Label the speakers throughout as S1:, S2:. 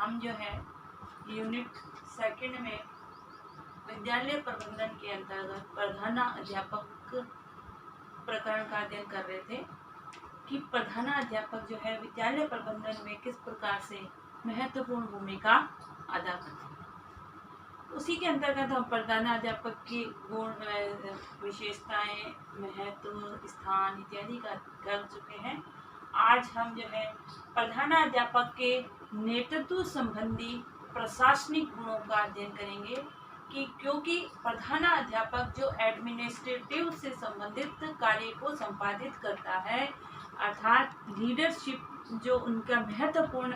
S1: हम जो है यूनिट सेकंड में विद्यालय प्रबंधन के अंतर्गत प्रधानाध्यापक प्रकरण का अध्ययन कर रहे थे कि प्रधानाध्यापक जो है विद्यालय प्रबंधन में किस प्रकार से महत्वपूर्ण भूमिका अदा करते हैं। उसी के अंतर्गत हम प्रधानाध्यापक की गुण, विशेषताएं, महत्व, स्थान इत्यादि का कर चुके हैं। आज हम जो है प्रधानाध्यापक के नेतृत्व संबंधी प्रशासनिक गुणों का अध्ययन करेंगे कि क्योंकि प्रधानाध्यापक जो एडमिनिस्ट्रेटिव से संबंधित कार्य को संपादित करता है, अर्थात लीडरशिप जो उनका महत्वपूर्ण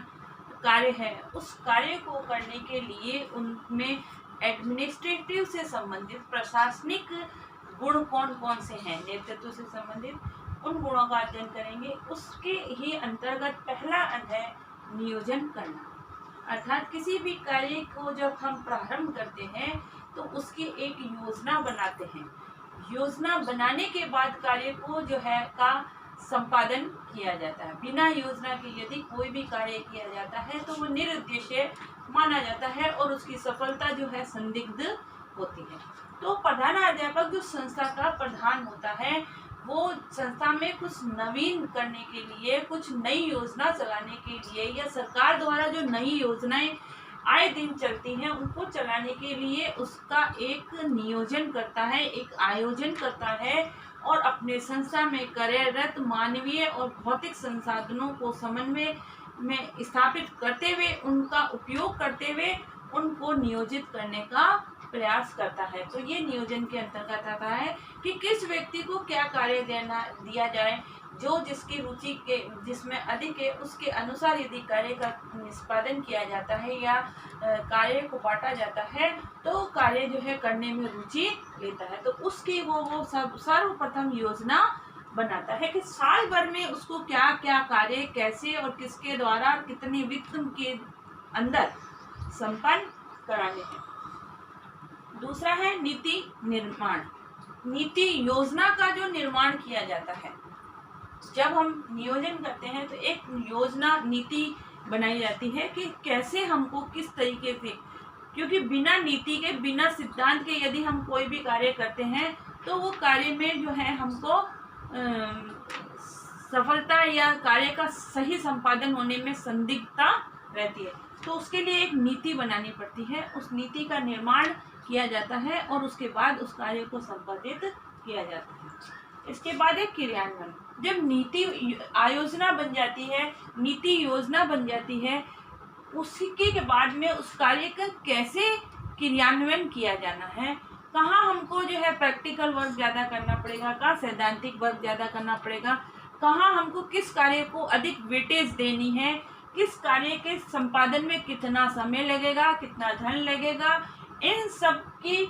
S1: कार्य है, उस कार्य को करने के लिए उनमें एडमिनिस्ट्रेटिव से संबंधित प्रशासनिक गुण कौन कौन से हैं, नेतृत्व से संबंधित उन गुणों का अध्ययन करेंगे। उसके ही अंतर्गत पहला अध्याय नियोजन करना, अर्थात किसी भी कार्य को जब हम प्रारंभ करते हैं तो उसकी एक योजना बनाते हैं। योजना बनाने के बाद कार्य को जो है का संपादन किया जाता है। बिना योजना के यदि कोई भी कार्य किया जाता है तो वो निरुद्देश्य माना जाता है और उसकी सफलता जो है संदिग्ध होती है। तो प्रधानाध्यापक जो संस्था का प्रधान होता है, वो संस्था में कुछ नवीन करने के लिए, कुछ नई योजना चलाने के लिए या सरकार द्वारा जो नई योजनाएं आए दिन चलती हैं उनको चलाने के लिए उसका एक नियोजन करता है, एक आयोजन करता है और अपने संस्था में कार्यरत मानवीय और भौतिक संसाधनों को समन्वय में स्थापित करते हुए, उनका उपयोग करते हुए उनको नियोजित करने का प्रयास करता है। तो ये नियोजन के अंतर्गत आता है कि किस व्यक्ति को क्या कार्य दिया जाए, जो जिसकी रुचि के जिसमें अधिक है उसके अनुसार यदि कार्य का निष्पादन किया जाता है या कार्य को बांटा जाता है तो कार्य जो है करने में रुचि लेता है। तो उसकी वो सर्वप्रथम योजना बनाता है कि साल भर में उसको क्या क्या कार्य कैसे और किसके द्वारा कितने वित्त के अंदर संपन्न कराने हैं। दूसरा है नीति निर्माण। नीति योजना का जो निर्माण किया जाता है, जब हम नियोजन करते हैं तो एक योजना नीति बनाई जाती है कि कैसे हमको किस तरीके से, क्योंकि बिना नीति के बिना सिद्धांत के यदि हम कोई भी कार्य करते हैं तो वो कार्य में जो है हमको सफलता या कार्य का सही संपादन होने में संदिग्धता रहती है। तो उसके लिए एक नीति बनानी पड़ती है, उस नीति का निर्माण किया जाता है और उसके बाद उस कार्य को संपादित किया जाता है। इसके बाद एक क्रियान्वयन। जब नीति आयोजना बन जाती है, नीति योजना बन जाती है, उसी के बाद में उस कार्य का कैसे क्रियान्वयन किया जाना है, कहाँ हमको जो है प्रैक्टिकल वर्क ज़्यादा करना पड़ेगा, कहाँ सैद्धांतिक वर्क ज़्यादा करना पड़ेगा, कहाँ हमको किस कार्य को अधिक वेटेज देनी है, किस कार्य के संपादन में कितना समय लगेगा, कितना धन लगेगा, इन सब की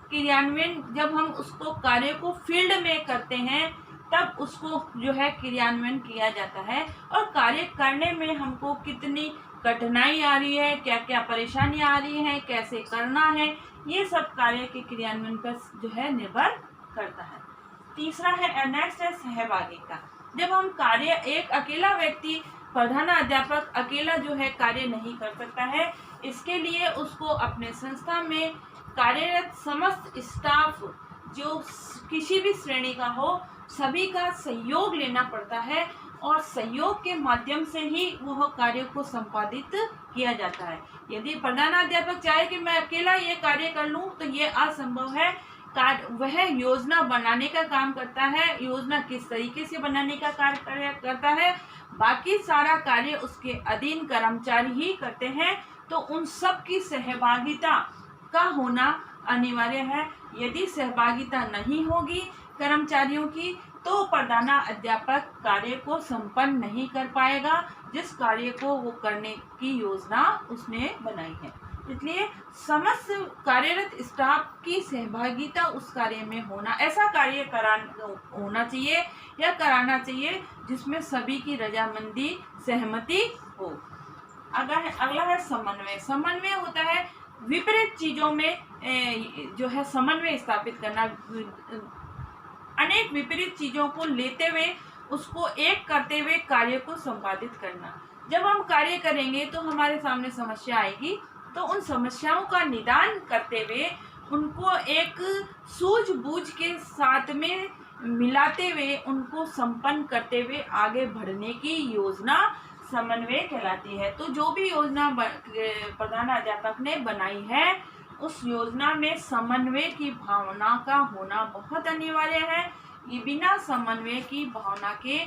S1: क्रियान्वयन जब हम उसको कार्य को फील्ड में करते हैं तब उसको जो है क्रियान्वयन किया जाता है। और कार्य करने में हमको कितनी कठिनाई आ रही है, क्या क्या परेशानी आ रही है, कैसे करना है, ये सब कार्य के क्रियान्वयन पर जो है निर्भर करता है। तीसरा है नेक्स्ट है सहभागिता। जब हम कार्य, एक अकेला व्यक्ति प्रधानाध्यापक अकेला जो है कार्य नहीं कर सकता है, इसके लिए उसको अपने संस्था में कार्यरत समस्त स्टाफ जो किसी भी श्रेणी का हो, सभी का सहयोग लेना पड़ता है और सहयोग के माध्यम से ही वह कार्य को संपादित किया जाता है। यदि प्रधानाध्यापक चाहे कि मैं अकेला ये कार्य कर लूं तो ये असंभव है। वह योजना बनाने का काम करता है, योजना किस तरीके से बनाने का कार्य करता है, बाकी सारा कार्य उसके अधीन कर्मचारी ही करते हैं। तो उन सब की सहभागिता का होना अनिवार्य है। यदि सहभागिता नहीं होगी कर्मचारियों की तो प्रधानाध्यापक कार्य को संपन्न नहीं कर पाएगा, जिस कार्य को वो करने की योजना उसने बनाई है। इसलिए समस्त कार्यरत स्टाफ की सहभागिता उस कार्य में होना, ऐसा कार्य होना चाहिए या कराना चाहिए जिसमें सभी की रजामंदी सहमति हो। अगला है समन्वय। समन्वय होता है विपरीत चीजों में जो है समन्वय स्थापित करना, अनेक विपरीत चीजों को लेते हुए उसको एक करते हुए कार्य को संपादित करना। जब हम कार्य करेंगे तो हमारे सामने समस्या आएगी, तो उन समस्याओं का निदान करते हुए उनको एक सूझबूझ के साथ में मिलाते हुए उनको संपन्न करते हुए आगे बढ़ने की योजना समन्वय कहलाती है। तो जो भी योजना प्रधानाध्यापक ने बनाई है, उस योजना में समन्वय की भावना का होना बहुत अनिवार्य है। ये बिना समन्वय की भावना के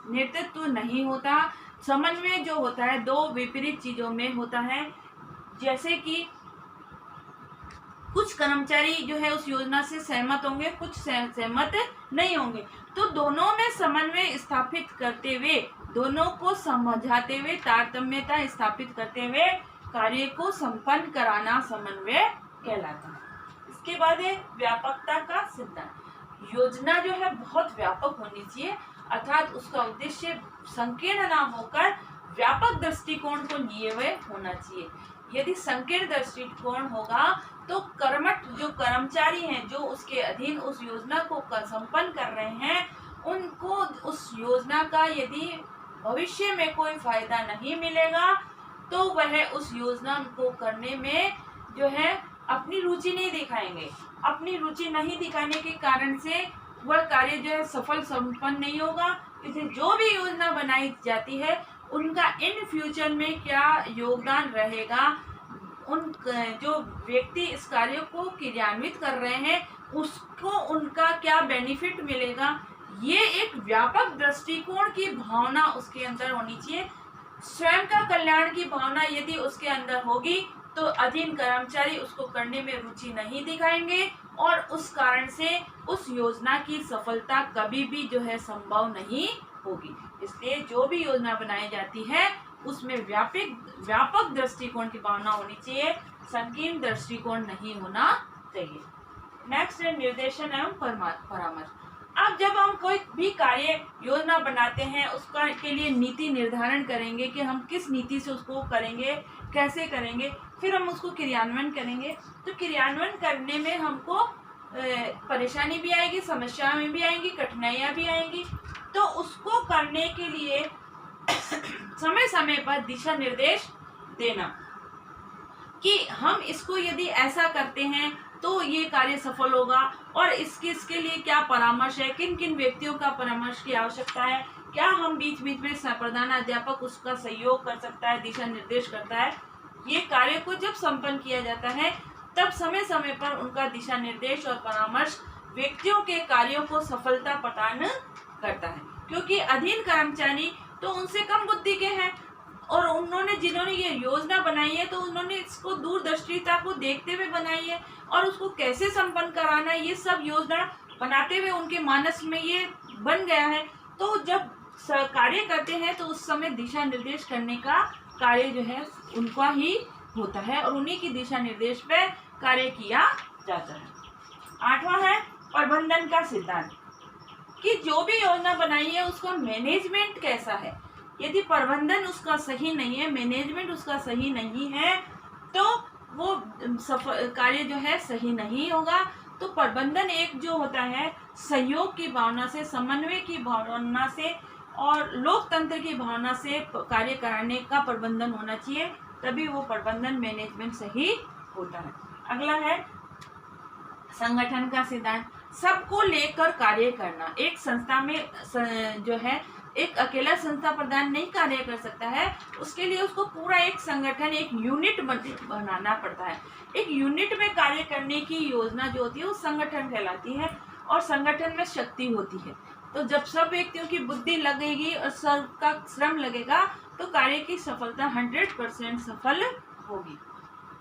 S1: नेतृत्व नहीं होता। समन्वय जो होता है दो विपरीत चीजों में होता है, जैसे कि कुछ कर्मचारी जो है उस योजना से सहमत होंगे, कुछ सहमत नहीं होंगे, तो दोनों में समन्वय स्थापित करते हुए, दोनों को समझाते हुए, तारतम्यता स्थापित करते हुए कार्य को संपन्न कराना समन्वय कहलाता है। इसके बाद है व्यापकता का सिद्धांत। योजना जो है बहुत व्यापक होनी चाहिए, अर्थात उसका उद्देश्य संकीर्ण ना होकर व्यापक दृष्टिकोण को लिए हुए होना चाहिए। यदि संकीर्ण दृष्टिकोण होगा तो कर्मठ जो कर्मचारी हैं, जो उसके अधीन उस योजना को संपन्न कर रहे हैं, उनको उस योजना का यदि भविष्य में कोई फायदा नहीं मिलेगा तो वह उस योजना को करने में जो है अपनी रुचि नहीं दिखाएंगे। अपनी रुचि नहीं दिखाने के कारण से वह कार्य जो है सफल संपन्न नहीं होगा। इसलिए जो भी योजना बनाई जाती है उनका इन फ्यूचर में क्या योगदान रहेगा, उन जो व्यक्ति इस कार्य को क्रियान्वित कर रहे हैं उसको उनका क्या बेनिफिट मिलेगा, ये एक व्यापक दृष्टिकोण की भावना उसके अंदर होनी चाहिए। स्वयं का कल्याण की भावना यदि उसके अंदर होगी तो अधीन कर्मचारी उसको करने में रुचि नहीं दिखाएंगे और उस कारण से उस योजना की सफलता कभी भी जो है संभव नहीं होगी। इसलिए जो भी योजना बनाई जाती है उसमें व्यापक दृष्टिकोण की भावना होनी चाहिए, संकीर्ण दृष्टिकोण नहीं होना चाहिए। नेक्स्ट है निर्देशन एवं परामर्श। अब जब हम कोई भी कार्य योजना बनाते हैं उसका के लिए नीति निर्धारण करेंगे कि हम किस नीति से उसको करेंगे, कैसे करेंगे, फिर हम उसको क्रियान्वयन करेंगे। तो क्रियान्वयन करने में हमको परेशानी भी आएगी, समस्याएं भी आएंगी, कठिनाइयां भी आएंगी। तो उसको करने के लिए समय समय पर दिशा निर्देश देना कि हम इसको यदि ऐसा करते हैं तो ये कार्य सफल होगा और इसके लिए क्या परामर्श है, किन किन व्यक्तियों का परामर्श की आवश्यकता है, क्या हम बीच बीच में प्रधानाध्यापक उसका सहयोग कर सकता है, दिशा निर्देश करता है। ये कार्य को जब संपन्न किया जाता है तब समय समय पर उनका दिशा निर्देश और परामर्श व्यक्तियों के कार्यों को सफलता प्रदान करता है, क्योंकि अधीन कर्मचारी तो उनसे कम बुद्धि के हैं और जिन्होंने ये योजना बनाई है तो उन्होंने इसको दूरदर्शिता को देखते हुए बनाई है और उसको कैसे संपन्न कराना है ये सब योजना बनाते हुए उनके मानस में ये बन गया है। तो जब कार्य करते हैं तो उस समय दिशा निर्देश करने का कार्य जो है उनका ही होता है और उन्हीं की दिशा निर्देश पे कार्य किया जाता है। 8वां है प्रबंधन का सिद्धांत कि जो भी योजना बनाई है उसका मैनेजमेंट कैसा है। यदि प्रबंधन उसका सही नहीं है, मैनेजमेंट उसका सही नहीं है, तो वो कार्य जो है सही नहीं होगा। तो प्रबंधन एक जो होता है सहयोग की भावना से, समन्वय की भावना से और लोकतंत्र की भावना से कार्य कराने का प्रबंधन होना चाहिए, तभी वो प्रबंधन मैनेजमेंट सही होता है। अगला है संगठन का सिद्धांत। सबको लेकर कार्य करना। एक संस्था में जो है एक अकेला संस्था प्रधान नहीं कार्य कर सकता है, उसके लिए उसको पूरा एक संगठन, एक यूनिट बनाना पड़ता है। एक यूनिट में कार्य करने की योजना जो होती है वो संगठन कहलाती है और संगठन में शक्ति होती है। तो जब सब व्यक्तियों की बुद्धि लगेगी और सबका श्रम लगेगा तो कार्य की सफलता 100% सफल होगी।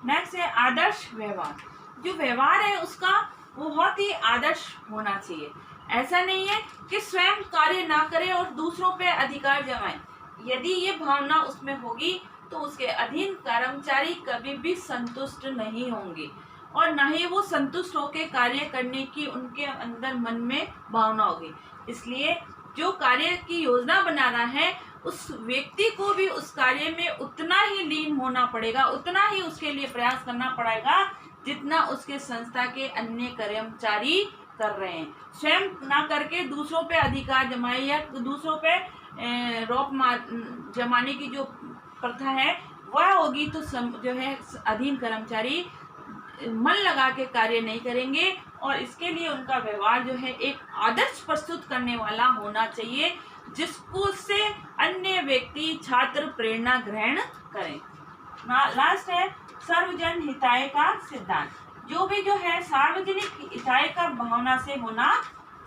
S1: नेक्स्ट है आदर्श व्यवहार। जो व्यवहार है उसका बहुत ही आदर्श होना चाहिए। ऐसा नहीं है कि स्वयं कार्य ना करे और दूसरों पे अधिकार जमाए। यदि ये भावना उसमें होगी तो उसके अधीन कर्मचारी कभी भी संतुष्ट नहीं होंगे और ना ही वो संतुष्ट होकर कार्य करने की उनके अंदर मन में भावना होगी। इसलिए जो कार्य की योजना बना रहा है उस व्यक्ति को भी उस कार्य में उतना ही लीन होना पड़ेगा, उतना ही उसके लिए प्रयास करना पड़ेगा जितना उसके संस्था के अन्य कर्मचारी कर रहे हैं। स्वयं ना करके दूसरों पे अधिकार जमाए या दूसरों पे रौब जमाने की जो प्रथा है वह होगी तो जो है अधीन कर्मचारी मन लगा के कार्य नहीं करेंगे और इसके लिए उनका व्यवहार जो है एक आदर्श प्रस्तुत करने वाला होना चाहिए, जिसको से अन्य व्यक्ति छात्र प्रेरणा ग्रहण करें। लास्ट है सर्वजन हिताय का सिद्धांत। जो भी जो है सार्वजनिक हिताय का भावना से होना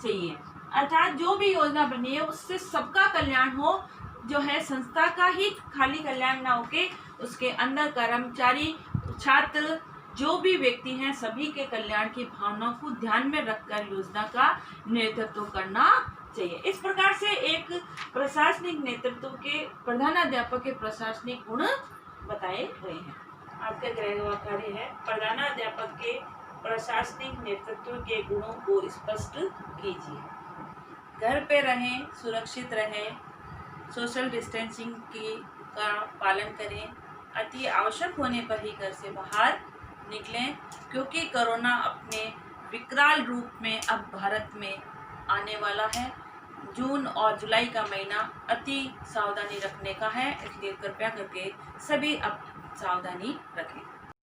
S1: चाहिए, अर्थात जो भी योजना बनी है उससे सबका कल्याण हो, जो है संस्था का ही खाली कल्याण ना होके उसके अंदर कर्मचारी, छात्र, जो भी व्यक्ति हैं सभी के कल्याण की भावना को ध्यान में रखकर योजना का नेतृत्व करना चाहिए। इस प्रकार से एक प्रशासनिक नेतृत्व के प्रधानाध्यापक के प्रशासनिक गुण बताए गए हैं। आपका गृह कार्य है प्रधानाध्यापक के प्रशासनिक नेतृत्व के गुणों को स्पष्ट कीजिए। घर पे रहें, सुरक्षित रहें, सोशल डिस्टेंसिंग का पालन करें, अति आवश्यक होने पर ही घर से बाहर निकलें, क्योंकि कोरोना अपने विकराल रूप में अब भारत में आने वाला है। जून और जुलाई का महीना अति सावधानी रखने का है, इसलिए कृपया करके सभी अब सावधानी रखें।